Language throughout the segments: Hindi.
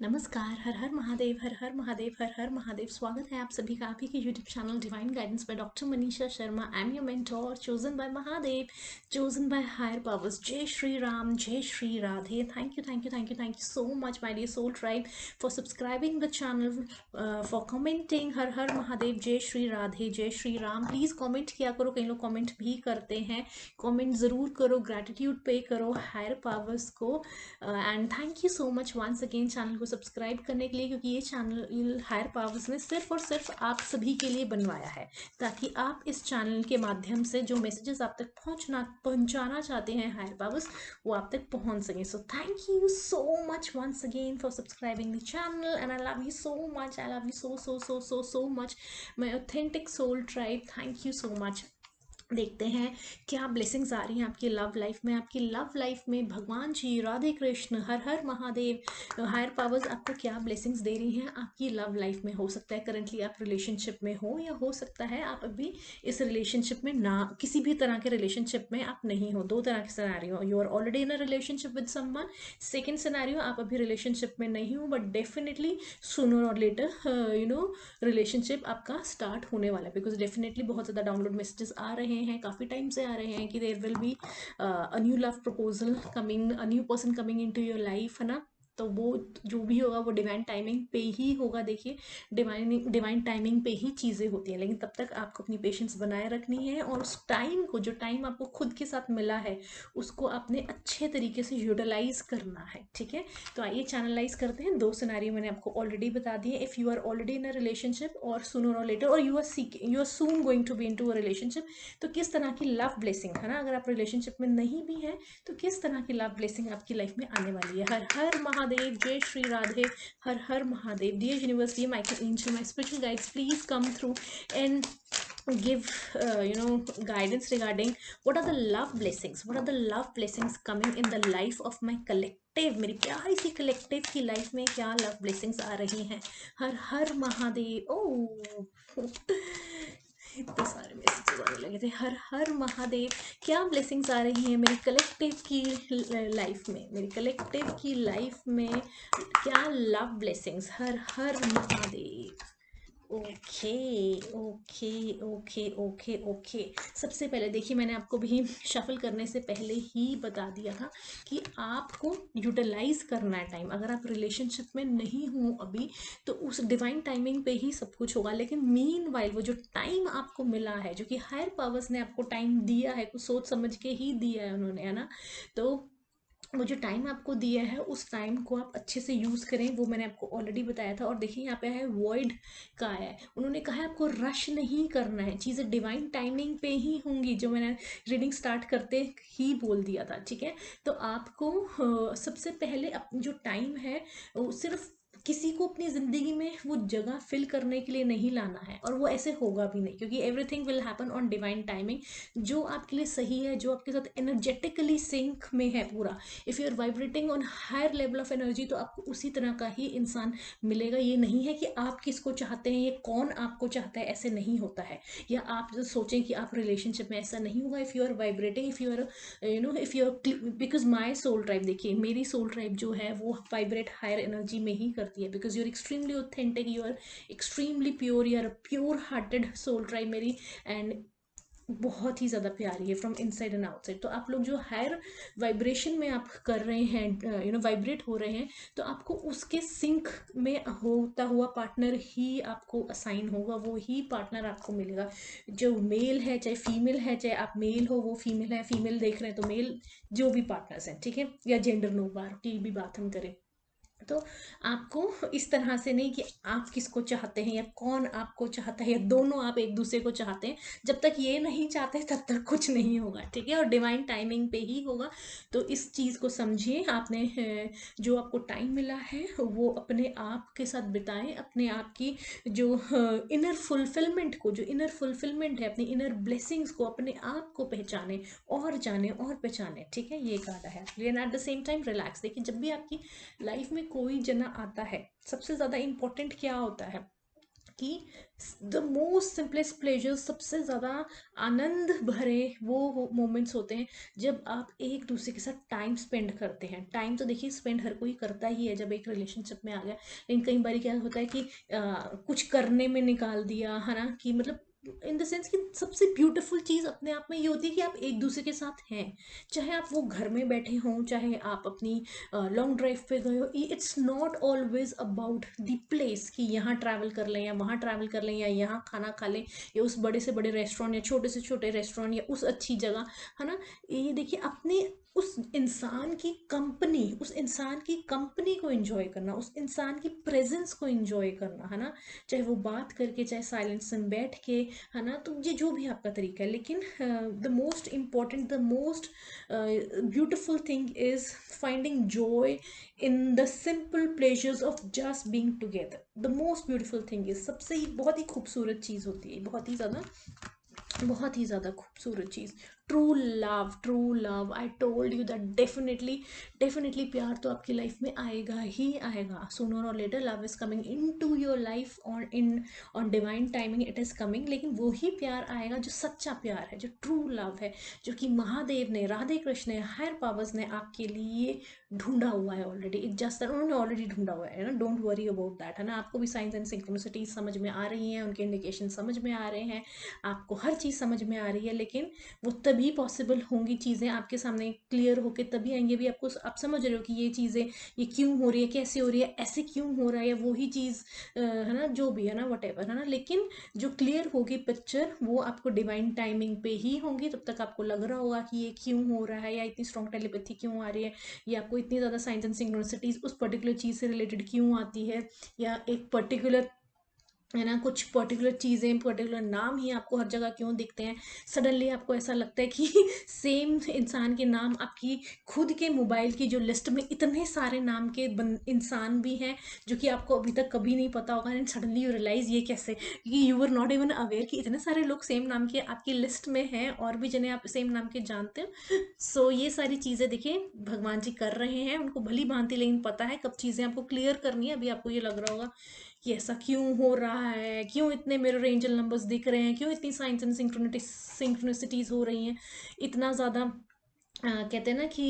नमस्कार, हर हर महादेव, हर हर महादेव, हर हर महादेव। स्वागत है आप सभी का आप ही के YouTube channel divine guidance by doctor Manisha Sharma. I am your mentor, chosen by Mahadev, chosen by higher powers. जय श्री राम, जय Shri Radhe. Thank you, thank you, thank you, thank you so much my dear soul tribe for subscribing the channel, for commenting Har हर महादेव, जय श्री राधे, जय श्री राम। प्लीज़ कमेंट किया करो, कई लोग कमेंट भी करते हैं। कमेंट ज़रूर करो, ग्रैटिट्यूड पे करो हायर पावर्स को। And thank you so much once again channel को सब्सक्राइब करने के लिए, क्योंकि ये चैनल हायर पावर्स ने सिर्फ और सिर्फ आप सभी के लिए बनवाया है, ताकि आप इस चैनल के माध्यम से जो मैसेजेस आप तक पहुंचाना चाहते हैं हायर पावर्स, वो आप तक पहुंच सकें। So thank you so much once again for subscribing the channel and I love you so much. I love you so so so so so much my authentic soul tribe. Thank you so much. देखते हैं क्या ब्लेसिंग्स आ रही हैं आपकी लव लाइफ में। आपकी लव लाइफ में भगवान जी, राधे कृष्ण, हर हर महादेव, हायर पावर्स आपको क्या ब्लेसिंग्स दे रही हैं आपकी लव लाइफ में। हो सकता है करंटली आप रिलेशनशिप में हो, या हो सकता है आप अभी इस रिलेशनशिप में ना, किसी भी तरह के रिलेशनशिप में आप नहीं हो। दो तरह के scenario, you are already in a relationship with someone. Second scenario, आप अभी रिलेशनशिप में नहीं हो, but definitely sooner or later relationship आपका स्टार्ट होने वाला है। बिकॉज डेफिनेटली बहुत ज़्यादा डाउनलोड मैसेजेस आ रहे हैं, काफ़ी टाइम से आ रहे हैं कि there will be a new love proposal coming, a new person coming into your life, है ना। तो वो जो भी होगा वो डिवाइन टाइमिंग पे ही होगा। देखिए, डिवाइन टाइमिंग पे ही चीज़ें होती हैं, लेकिन तब तक आपको अपनी पेशेंस बनाए रखनी है, और उस टाइम को, जो टाइम आपको खुद के साथ मिला है, उसको आपने अच्छे तरीके से यूटिलाइज करना है। ठीक है, तो आइए चैनलाइज करते हैं। दो सिनेरियो मैंने आपको ऑलरेडी बता दिए। If you are already in a relationship, और सूनर और लेटर, और you are soon going to be into a relationship, तो किस तरह की लव ब्लेसिंग, है ना। अगर आप रिलेशनशिप में नहीं भी हैं, तो किस तरह की लव ब्लेसिंग आपकी लाइफ में आने वाली है। हर हर महादेव, जय श्री राधे, हर हर Mahadev. Dear universe, dear Michael angel, my spiritual guides, please come through and give guidance regarding what are the love blessings coming in the life of my collective, मेरी प्यारी सी कलेक्टिव की लाइफ में क्या लव ब्लेसिंग्स आ रही हैं। हर हर महादेव। ओ इतने सारे मैसेजेस आने लगे थे। हर हर महादेव, क्या ब्लेसिंग्स आ रही हैं मेरी कलेक्टिव की लाइफ में, मेरी कलेक्टिव की लाइफ में क्या लव ब्लेसिंग्स। हर हर Mahadev. Okay okay okay okay okay. सबसे पहले देखिए, मैंने आपको भी शफल करने से पहले ही बता दिया था कि आपको यूटिलाइज करना है टाइम। अगर आप रिलेशनशिप में नहीं हो अभी, तो उस डिवाइन टाइमिंग पे ही सब कुछ होगा। लेकिन मीन वाइल वो जो टाइम आपको मिला है, जो कि हायर पावर्स ने आपको टाइम दिया है, कुछ सोच समझ के ही दिया है उन्होंने, है ना। तो वो जो टाइम आपको दिया है, उस टाइम को आप अच्छे से यूज़ करें, वो मैंने आपको ऑलरेडी बताया था। और देखिए यहाँ पे है वॉइड का है, उन्होंने कहा है आपको रश नहीं करना है, चीज़ें डिवाइन टाइमिंग पे ही होंगी, जो मैंने रीडिंग स्टार्ट करते ही बोल दिया था। ठीक है, तो आपको सबसे पहले जो टाइम है, वो सिर्फ किसी को अपनी ज़िंदगी में वो जगह फिल करने के लिए नहीं लाना है, और वो ऐसे होगा भी नहीं, क्योंकि everything will happen on divine timing. जो आपके लिए सही है, जो आपके साथ एनर्जेटिकली सिंक में है पूरा, if you are vibrating on higher level of energy, तो आपको उसी तरह का ही इंसान मिलेगा। ये नहीं है कि आप किसको चाहते हैं, ये कौन आपको चाहता है, ऐसे नहीं होता है। या आप जो सोचें कि आप रिलेशनशिप में, ऐसा नहीं होगा। If you are vibrating, if you are if you are, because my soul tribe, देखिए मेरी सोल ट्राइब जो है वो वाइब्रेट हायर एनर्जी में ही करती है। Because you are extremely authentic, you are extremely pure, you are pure hearted soul tribe मेरी, एंड बहुत ही ज़्यादा प्यारी है फ्रॉम इनसाइड एंड आउटसाइड। तो आप लोग जो हायर वाइब्रेशन में आप कर रहे हैं, वाइब्रेट हो रहे हैं, तो आपको उसके सिंक में होता हुआ पार्टनर ही आपको असाइन होगा, वो ही पार्टनर आपको मिलेगा। जो मेल है चाहे फीमेल है, चाहे आप मेल हो वो फीमेल है, फीमेल देख रहे हैं तो मेल, जो भी पार्टनर्स हैं, ठीक है, या जेंडर नो बार की भी बात हम करें, तो आपको इस तरह से नहीं कि आप किसको चाहते हैं या कौन आपको चाहता है, या दोनों आप एक दूसरे को चाहते हैं। जब तक ये नहीं चाहते तब तक कुछ नहीं होगा। ठीक है, और डिवाइन टाइमिंग पे ही होगा। तो इस चीज़ को समझिए। आपने जो आपको टाइम मिला है वो अपने आप के साथ बिताएं, अपने आप की जो इनर फुलफिलमेंट को, जो इनर फुलफिलमेंट है, अपनी इनर ब्लेसिंग्स को, अपने आप को पहचाने और जाने और पहचाने। ठीक है, ये कहा है। And at the same time relax. देखिए, जब भी आपकी लाइफ में कोई जना आता है, सबसे ज़्यादा इम्पोर्टेंट क्या होता है, कि द मोस्ट सिंपलेस्ट प्लेजर, सबसे ज़्यादा आनंद भरे वो मोमेंट्स होते हैं जब आप एक दूसरे के साथ टाइम स्पेंड करते हैं। टाइम तो देखिए स्पेंड हर कोई करता ही है जब एक रिलेशनशिप में आ गया, लेकिन कई बार क्या होता है कि कुछ करने में निकाल दिया है ना, कि मतलब इन द सेंस कि सबसे ब्यूटीफुल चीज़ अपने आप में ये होती है कि आप एक दूसरे के साथ हैं, चाहे आप वो घर में बैठे हों, चाहे आप अपनी लॉन्ग ड्राइव पे गए हो। It's not always about the place कि यहाँ ट्रैवल कर लें या वहाँ ट्रैवल कर लें या यहाँ खाना खा लें या उस बड़े से बड़े रेस्टोरेंट या छोटे से छोटे रेस्टोरेंट या उस अच्छी जगह, है ना। ये देखिए अपने उस इंसान की कंपनी, उस इंसान की कंपनी को एंजॉय करना, उस इंसान की प्रेजेंस को एंजॉय करना, है ना। चाहे वो बात करके, चाहे साइलेंस में बैठ के, है ना। तो ये जो भी आपका तरीका है, लेकिन the most important, the most beautiful thing is finding joy in the simple pleasures of just being together. The most beautiful thing is, सबसे ही बहुत ही खूबसूरत चीज़ होती है, बहुत ही ज़्यादा खूबसूरत चीज़, true love. True love, I told you that definitely definitely प्यार तो आपकी लाइफ में आएगा ही आएगा। Sooner or later love is coming into your life on divine timing, it is coming. लेकिन वही प्यार आएगा जो सच्चा प्यार है, जो ट्रू लव है, जो कि महादेव ने, राधे कृष्ण ने, हायर पावर्स ने आपके लिए ढूंढा हुआ है ऑलरेडी। इट जस्ट उन्होंने ऑलरेडी ढूंढा हुआ है ना, डोंट वरी अबाउट दैट, है ना। आपको भी साइंस एंड सिंक्रोनिसिटीज समझ में आ रही हैं, उनके इंडिकेशन समझ में आ रहे हैं, आपको हर चीज़ समझ में आ रही है। लेकिन वो तभी पॉसिबल होंगी चीज़ें आपके सामने क्लियर होके, तभी आएंगे भी। आपको, आप समझ रहे हो कि ये चीज़ें ये क्यों हो रही है, कैसे हो रही है, ऐसे क्यों हो रहा है, या वही चीज़ है ना, जो भी है ना, वट एवर, है ना। लेकिन जो क्लियर होगी पिक्चर, वो आपको डिवाइन टाइमिंग पे ही होंगी। तब तक आपको लग रहा होगा कि ये क्यों हो रहा है, या इतनी स्ट्रॉन्ग टेलीपैथी क्यों आ रही है, या आपको इतनी ज़्यादा साइंस एंड सिंक्रोनिसिटीज उस पर्टिकुलर चीज़ से रिलेटेड क्यों आती है, या एक पर्टिकुलर, है ना, कुछ पर्टिकुलर चीज़ें, पर्टिकुलर नाम ही आपको हर जगह क्यों दिखते हैं। सडनली आपको ऐसा लगता है कि सेम इंसान के नाम आपकी खुद के मोबाइल की जो लिस्ट में इतने सारे नाम के इंसान भी हैं जो कि आपको अभी तक कभी नहीं पता होगा, एंड सडनली यू रियलाइज ये कैसे, क्योंकि you were not even aware कि इतने सारे लोग सेम नाम के आपकी लिस्ट में हैं और भी जिन्हें आप सेम नाम के जानते हो। सो ये सारी चीज़ें देखिए भगवान जी कर रहे हैं, उनको भली भांति, लेकिन पता है कब चीज़ें आपको क्लियर करनी है। अभी आपको ये लग रहा होगा कि ऐसा क्यों हो रहा है, क्यों इतने मिरर एंजल नंबर्स दिख रहे हैं, क्यों इतनी साइंस एंड सिंक्रोनिसिटीज हो रही हैं, इतना ज़्यादा कहते हैं ना कि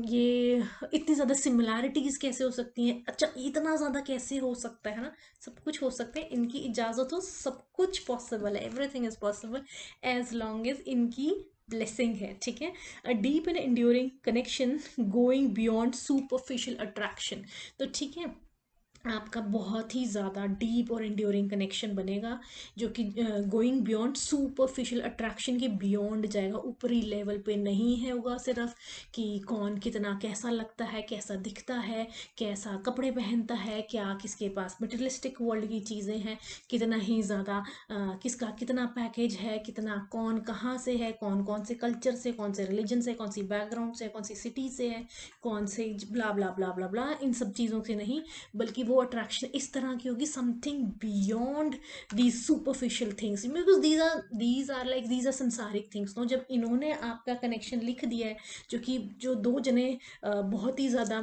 ये इतनी ज़्यादा सिमिलैरिटीज़ कैसे हो सकती हैं, अच्छा इतना ज़्यादा कैसे हो सकता है ना। सब कुछ हो सकता है, इनकी इजाज़त हो सब कुछ पॉसिबल है, everything is possible as long as इनकी ब्लेसिंग है, ठीक है। A deep and enduring connection going beyond superficial attraction. तो ठीक है, आपका बहुत ही ज़्यादा डीप और इंड्योरिंग कनेक्शन बनेगा, जो कि गोइंग बियॉन्ड सुपरफिशियल अट्रैक्शन के बियॉन्ड जाएगा, ऊपरी लेवल पे नहीं है होगा सिर्फ कि कौन कितना कैसा लगता है, कैसा दिखता है, कैसा कपड़े पहनता है, क्या किसके पास मटेरियलिस्टिक वर्ल्ड की चीज़ें हैं, कितना ही ज़्यादा किसका कितना पैकेज है, कितना कौन कहाँ से है, कौन कौन से कल्चर से, कौन से रिलीजन से, कौन सी बैकग्राउंड से, कौन सी सिटी से है, कौन से ब्ला ब्ला ब्ला ब्ला ब्ला, इन सब चीज़ों से नहीं, बल्कि वो अट्रैक्शन इस तरह की होगी, something beyond these superficial things, because these are संसारिक थिंग्स। नो, जब इन्होंने आपका कनेक्शन लिख दिया है, जो दो जने बहुत ही ज़्यादा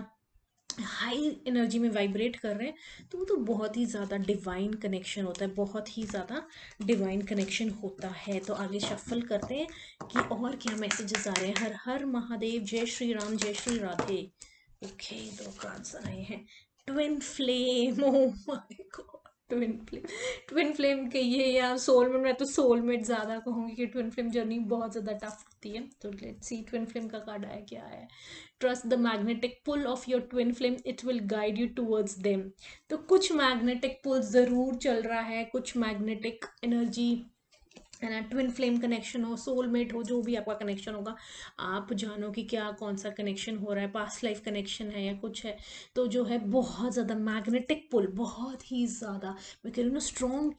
हाई एनर्जी में वाइब्रेट कर रहे हैं, तो वो तो बहुत ही ज़्यादा डिवाइन कनेक्शन होता है, बहुत ही ज़्यादा डिवाइन कनेक्शन होता है। तो आगे शफल करते हैं कि और क्या मैसेजेस आ रहे हैं। हर हर महादेव, जय श्री राम, जय श्री राधे। ओके, दो कार्ड्स आए हैं। Twin flame, oh my God, twin flame. Twin flame कहिए या सोलमेट, मैं तो सोलमेट ज़्यादा कहूँगी कि ट्विन फ्लेम जर्नी बहुत ज़्यादा टफ होती है। तो लेट्स सी ट्विन फ्लेम का कार्ड आया क्या है। Trust the magnetic pull of your twin flame, it will guide you towards them. तो कुछ मैग्नेटिक पुल ज़रूर चल रहा है, कुछ मैग्नेटिक एनर्जी, है ना। ट्विन फ्लेम कनेक्शन हो, सोलमेट हो, जो भी आपका कनेक्शन होगा, आप जानो कि क्या कौन सा कनेक्शन हो रहा है, पास्ट लाइफ कनेक्शन है या कुछ है। तो जो है बहुत ज़्यादा मैग्नेटिक पुल, बहुत ही ज़्यादा, मैं कह रही हूँ ना, स्ट्रॉन्ग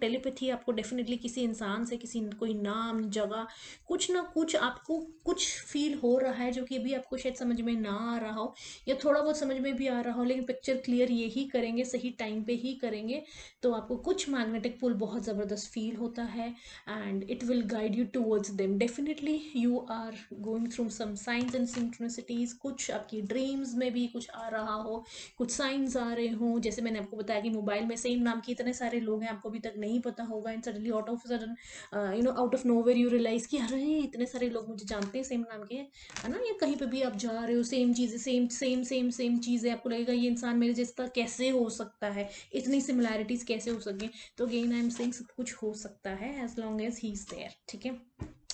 टेलीपैथी आपको डेफिनेटली किसी इंसान से, किसी कोई नाम, जगह, कुछ ना कुछ आपको कुछ फील हो रहा है, जो कि अभी आपको शायद समझ में ना आ रहा हो, या थोड़ा बहुत समझ में भी आ रहा हो, लेकिन पिक्चर क्लियर ये ही करेंगे, सही टाइम पे ही करेंगे। तो आपको कुछ मैग्नेटिक पुल बहुत ज़बरदस्त फील होता है and it will guide you towards them. Definitely you are going through some science and synchronicities, कुछ आपकी ड्रीम्स में भी कुछ आ रहा हो, कुछ साइंस आ रहे हों। जैसे मैंने आपको बताया कि मोबाइल में सेम नाम के इतने सारे लोग हैं, आपको अभी तक नहीं पता होगा, and suddenly out of sudden out of nowhere you realize कि अरे इतने सारे लोग मुझे जानते हैं सेम नाम के, है ना। या कहीं पे भी आप जा रहे हो, सेम चीज़ें, सेम सेम सेम सेम चीज़ें, आपको लगेगा ये इंसान मेरे जैसा कैसे हो सकता है, इतनी सिमिलैरिटीज कैसे हो सके। तो अगेन आई एम सेइंग सब कुछ हो सकता है as long as he is there, ठीक है।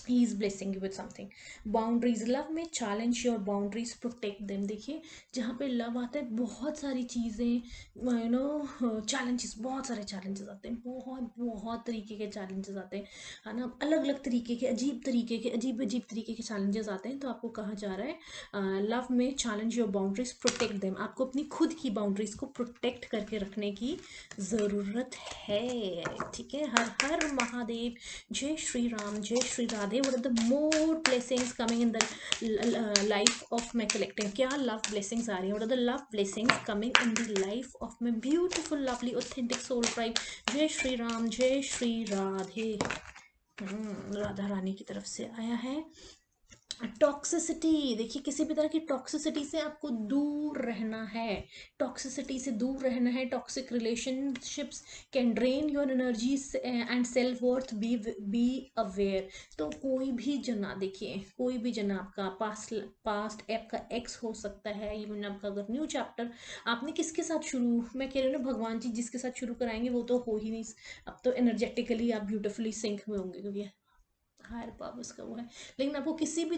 he is blessing you with something. Boundaries, love में challenge your boundaries, protect them. देखिए जहाँ पे लव आता है बहुत सारी चीज़ें, चैलेंजेस, बहुत सारे चैलेंजेस आते हैं, बहुत बहुत तरीके के चैलेंजेस आते हैं, है ना। अलग अलग तरीके के, अजीब तरीके के, अजीब अजीब तरीके के चैलेंजेस आते हैं। तो आपको कहा जा रहा है लव में challenge your boundaries, protect them. आपको अपनी खुद की बाउंड्रीज को प्रोटेक्ट करके रखने की ज़रूरत है, ठीक है। हर हर महादेव, जय श्री राम, जय Shri Radhe. What are the more blessings coming in the life of my collective? क्या लव ब्लेसिंग्स आ रही है? What are the love blessings coming in the life of my beautiful lovely authentic soul tribe? जय श्री राम, जय श्री राधे। राधा रानी की तरफ से आया है टॉक्सिसिटी। देखिए किसी भी तरह की टॉक्सिसिटी से आपको दूर रहना है, टॉक्सिसिटी से दूर रहना है। Toxic relationships can drain your energy and self worth, be aware. तो कोई भी जना, देखिए कोई भी जना, आपका पास्ट आपका एक्स हो सकता है, इवन आपका अगर न्यू चैप्टर आपने किसके साथ शुरू, मैं कह रही हूँ ना, भगवान जी जिसके साथ शुरू कराएंगे वो तो हो ही नहीं। अब तो एनर्जेटिकली आप ब्यूटिफुली सिंक में होंगे क्योंकि हायर पावर्स का वो है। लेकिन आपको किसी भी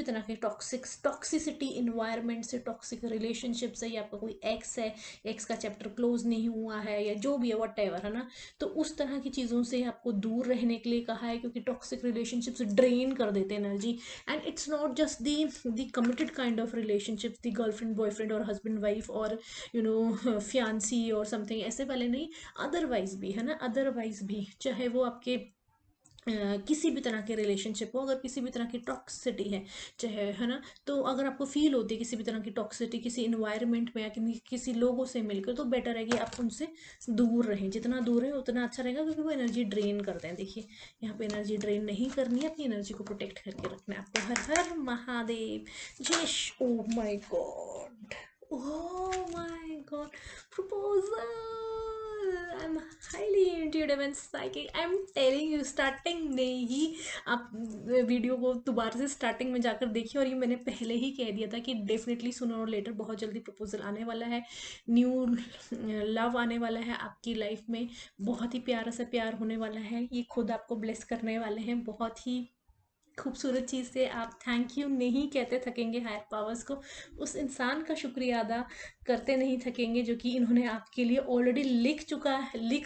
तरह के टॉक्सिसिटी इन्वायरमेंट से, टॉक्सिक रिलेशनशिप से, या आपका कोई एक्स है, एक्स का चैप्टर क्लोज नहीं हुआ है, या जो भी है वट एवर, है ना, तो उस तरह की चीज़ों से आपको दूर रहने के लिए कहा है, क्योंकि टॉक्सिक रिलेशनशिप्स ड्रेन कर देते हैं energy. And it's not just the committed kind of relationship, the girlfriend boyfriend और हस्बैंड वाइफ और फियांसी और समथिंग, ऐसे वाले नहीं, अदरवाइज भी, है ना, अदरवाइज भी, चाहे वो आपके किसी भी तरह के रिलेशनशिप हो, अगर किसी भी तरह की टॉक्सिसिटी है, चाहे, है ना, तो अगर आपको फील होती है किसी भी तरह की टॉक्सिसिटी किसी इन्वायरमेंट में या किसी लोगों से मिलकर, तो बेटर है कि आप उनसे दूर रहें। जितना दूर रहें उतना अच्छा रहेगा, क्योंकि वो एनर्जी ड्रेन करते हैं। देखिए यहाँ पे एनर्जी ड्रेन नहीं करनी है, अपनी एनर्जी को प्रोटेक्ट करके रखना है आपको। हर हर महादेव, जय। Oh my God, oh my god, proposal! I'm highly intuitive and psychic. I'm telling you, starting में ही आप वीडियो को दोबारा से स्टार्टिंग में जाकर देखिए, और ये मैंने पहले ही कह दिया था कि डेफिनेटली सुनर और लेटर बहुत जल्दी प्रपोजल आने वाला है, न्यू लव आने वाला है आपकी लाइफ में, बहुत ही प्यारा सा प्यार होने वाला है, ये खुद आपको ब्लेस करने वाले हैं बहुत ही खूबसूरत चीज़ से। आप थैंक यू नहीं कहते थकेंगे हायर पावर्स को, उस इंसान का शुक्रिया अदा करते नहीं थकेंगे जो कि इन्होंने आपके लिए ऑलरेडी लिख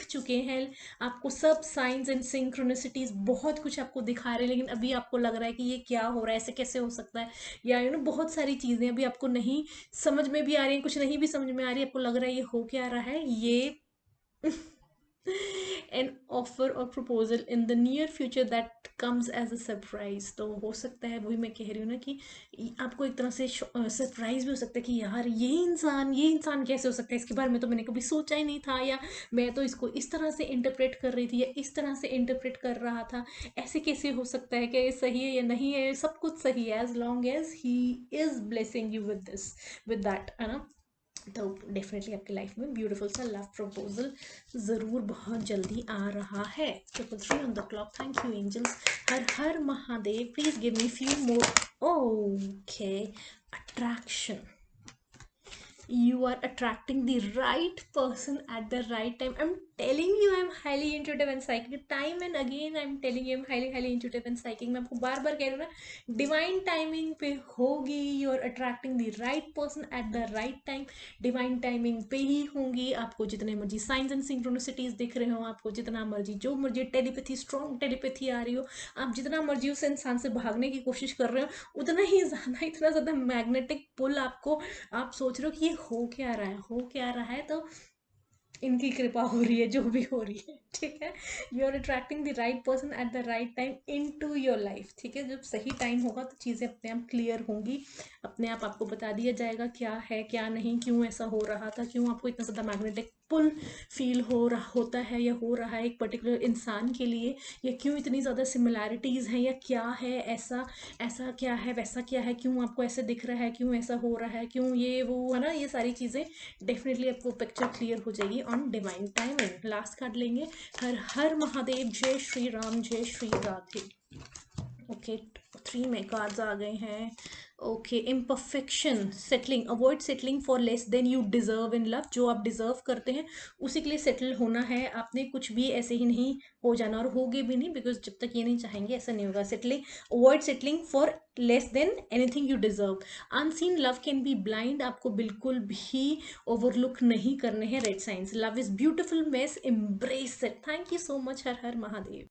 चुके हैं। आपको सब साइंस एंड सिंक्रोनिसिटीज बहुत कुछ आपको दिखा रहे हैं, लेकिन अभी आपको लग रहा है कि ये क्या हो रहा है, ऐसे कैसे हो सकता है, या बहुत सारी चीज़ें अभी आपको नहीं समझ में भी आ रही हैं, कुछ नहीं भी समझ में आ रही है, आपको लग रहा है ये हो क्या रहा है। ये an offer or proposal in the near future that comes as a surprise। तो हो सकता है, वही मैं कह रही हूँ ना, कि आपको एक तरह से सरप्राइज भी हो सकता है कि यार ये इंसान कैसे हो सकता है, इसके बारे में तो मैंने कभी सोचा ही नहीं था, या मैं तो इसको इस तरह से इंटरप्रेट कर रही थी, या इस तरह से इंटरप्रेट कर रहा था, ऐसे कैसे हो सकता है, क्या ये सही है या नहीं है, सब कुछ सही है as long as he is blessing you with this, with that, है ना। तो डेफिनेटली आपकी लाइफ में ब्यूटीफुल सा लव प्रपोजल ज़रूर बहुत जल्दी आ रहा है। 333 on the clock, thank you angels. हर हर Mahadev, please give me few more. Okay, attraction, you are attracting the right person at the right time. I'm telling you, I'm highly intuitive and psychic. Time and again I'm telling you, I'm highly intuitive and psychic. मैं आपको बार बार कह रही हूँ ना, डिवाइन टाइमिंग पे होगी, you are attracting the right person at the right time. Divine timing पे ही होंगी, आपको जितने मर्जी साइंस एंड सिंक्रोनिसिटीज दिख रहे हो, आपको जितना मर्जी जो मर्जी टेलीपैथी, स्ट्रॉन्ग टेलीपैथी आ रही हो, आप जितना मर्जी उस इंसान से भागने की कोशिश कर रहे हो, उतना ही ज़्यादा, इतना ज़्यादा मैग्नेटिक पुल आपको, आप सोच रहे हो कि ये हो क्या रहा है, हो क्या रहा है, तो इनकी कृपा हो रही है, जो भी हो रही है, ठीक है। You are attracting the right person at the right time into your life, ठीक है। जब सही टाइम होगा तो चीज़ें अपने आप क्लियर होंगी, अपने आप आपको बता दिया जाएगा क्या है क्या नहीं, क्यों ऐसा हो रहा था, क्यों आपको इतना ज़्यादा मैग्नेटिक पुल फील हो रहा होता है या हो रहा है एक पर्टिकुलर इंसान के लिए, या क्यों इतनी ज़्यादा सिमिलैरिटीज़ हैं, या क्या है ऐसा, ऐसा क्या है, वैसा क्या है, क्यों आपको ऐसे दिख रहा है, क्यों ऐसा हो रहा है, क्यों ये वो, है ना, ये सारी चीज़ें डेफिनेटली आपको पिक्चर क्लियर हो जाएगी on divine timing. Last card लेंगे, हर हर महादेव, जय श्री राम, जय श्री राधे। ओके, 3 में कार्ड्स आ गए हैं। Okay, imperfection, settling, avoid settling for less than you deserve in love. जो आप डिजर्व करते हैं उसी के लिए सेटल होना है आपने, कुछ भी ऐसे ही नहीं हो जाना, और होगे भी नहीं, बिकॉज जब तक ये नहीं चाहेंगे ऐसा नहीं होगा। Settling, avoid settling for less than anything you deserve. Unseen love can be blind, आपको बिल्कुल भी ओवरलुक नहीं करने हैं red science. Love is beautiful mess, embrace it. Thank you so much. Her her Mahadev.